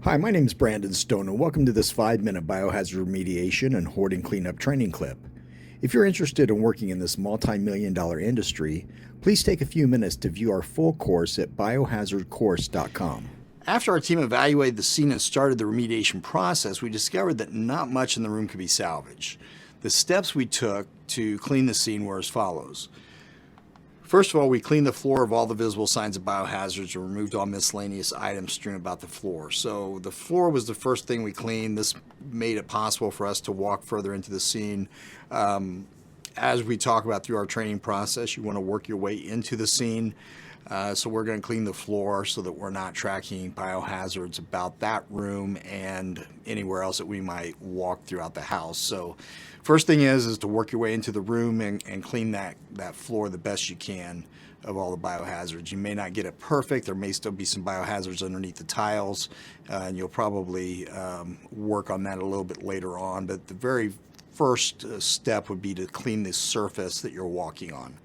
Hi, my name is Brandon Stone, and welcome to this 5-minute biohazard remediation and hoarding cleanup training clip. If you're interested in working in this multi-million-dollar industry, please take a few minutes to view our full course at biohazardcourse.com. After our team evaluated the scene and started the remediation process, we discovered that not much in the room could be salvaged. The steps we took to clean the scene were as follows. First of all, we cleaned the floor of all the visible signs of biohazards and removed all miscellaneous items strewn about the floor. So the floor was the first thing we cleaned. This made it possible for us to walk further into the scene. As we talk about through our training process, you want to work your way into the scene. So we're going to clean the floor so that we're not tracking biohazards about that room and anywhere else that we might walk throughout the house. So first thing is to work your way into the room and clean that floor the best you can of all the biohazards. You may not get it perfect. There may still be some biohazards underneath the tiles, and you'll probably work on that a little bit later on. But the very first step would be to clean the surface that you're walking on.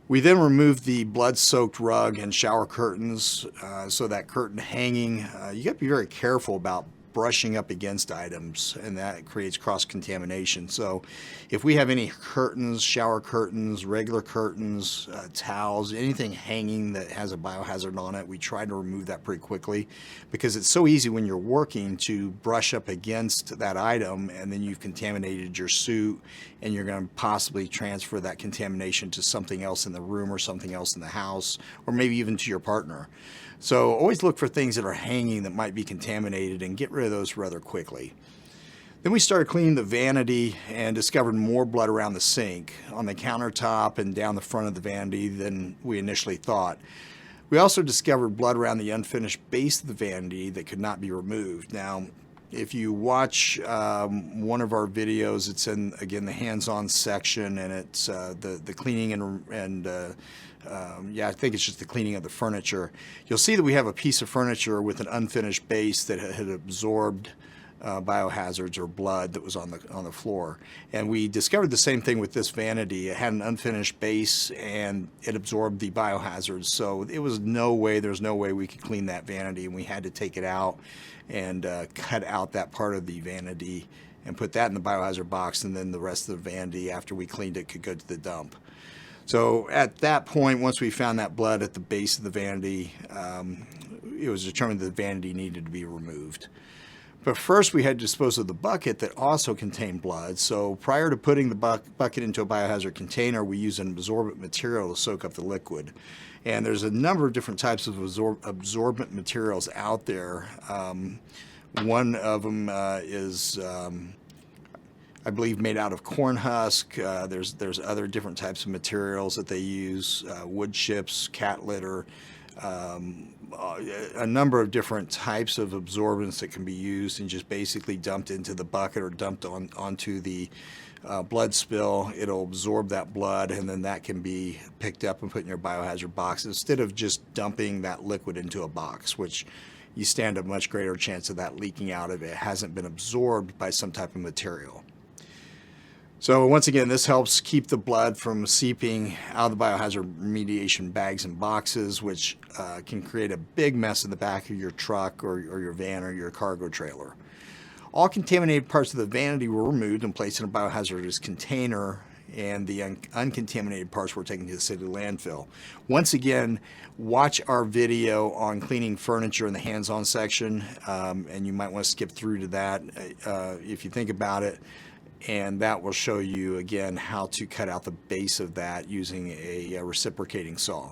We then removed the blood-soaked rug and shower curtains, so that curtain hanging, you got to be very careful about brushing up against items, and that creates cross-contamination. So if we have any curtains, shower curtains, regular curtains, towels, anything hanging that has a biohazard on it, we try to remove that pretty quickly, because it's so easy when you're working to brush up against that item, and then you've contaminated your suit, and you're going to possibly transfer that contamination to something else in the room or something else in the house, or maybe even to your partner. So always look for things that are hanging that might be contaminated and get rid of those rather quickly. Then we started cleaning the vanity and discovered more blood around the sink, on the countertop and down the front of the vanity than we initially thought. We also discovered blood around the unfinished base of the vanity that could not be removed. Now, if you watch one of our videos, it's in, again, the hands-on section, and it's the cleaning and I think it's just the cleaning of the furniture. You'll see that we have a piece of furniture with an unfinished base that had absorbed biohazards or blood that was on the floor. And we discovered the same thing with this vanity. It had an unfinished base and it absorbed the biohazards. So there's no way we could clean that vanity, and we had to take it out and cut out that part of the vanity and put that in the biohazard box, and then the rest of the vanity, after we cleaned it, could go to the dump. So at that point, once we found that blood at the base of the vanity, it was determined that the vanity needed to be removed. But first we had to dispose of the bucket that also contained blood. So prior to putting the bucket into a biohazard container, we use an absorbent material to soak up the liquid. And there's a number of different types of absorbent materials out there. One of them is I believe made out of corn husk. There's other different types of materials that they use, wood chips, cat litter, a number of different types of absorbents that can be used and just basically dumped into the bucket or dumped onto the blood spill. It'll absorb that blood, and then that can be picked up and put in your biohazard box instead of just dumping that liquid into a box, which you stand a much greater chance of that leaking out if it hasn't been absorbed by some type of material. So once again, this helps keep the blood from seeping out of the biohazard remediation bags and boxes, which can create a big mess in the back of your truck or your van or your cargo trailer. All contaminated parts of the vanity were removed and placed in a biohazardous container, and the uncontaminated parts were taken to the city landfill. Once again, watch our video on cleaning furniture in the hands-on section, and you might want to skip through to that if you think about it. And that will show you again how to cut out the base of that using a reciprocating saw.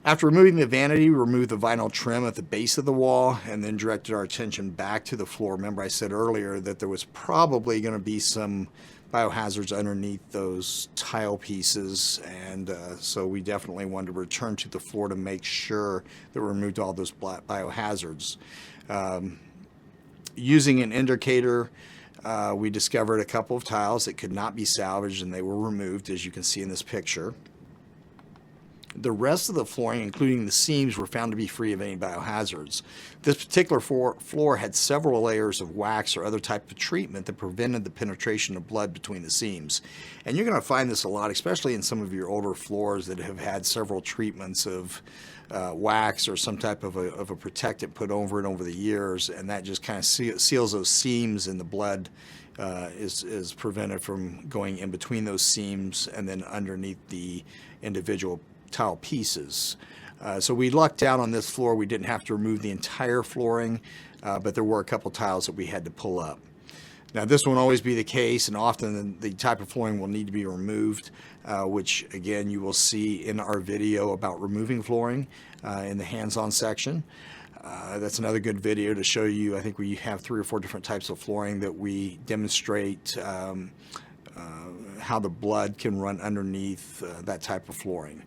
After removing the vanity, we removed the vinyl trim at the base of the wall and then directed our attention back to the floor. Remember, I said earlier that there was probably going to be some biohazards underneath those tile pieces, and so we definitely wanted to return to the floor to make sure that we removed all those biohazards. Using an indicator, we discovered a couple of tiles that could not be salvaged, and they were removed, as you can see in this picture. The rest of the flooring, including the seams, were found to be free of any biohazards. This particular floor had several layers of wax or other type of treatment that prevented the penetration of blood between the seams. And you're going to find this a lot, especially in some of your older floors that have had several treatments of wax or some type of a protectant put over it over the years, and that just kind of seals those seams, and the blood is prevented from going in between those seams and then underneath the individual tile pieces. So we lucked out on this floor. We didn't have to remove the entire flooring, but there were a couple tiles that we had to pull up. Now this won't always be the case, and often the type of flooring will need to be removed, which again you will see in our video about removing flooring in the hands-on section. That's another good video to show you. I think we have 3 or 4 different types of flooring that we demonstrate how the blood can run underneath that type of flooring.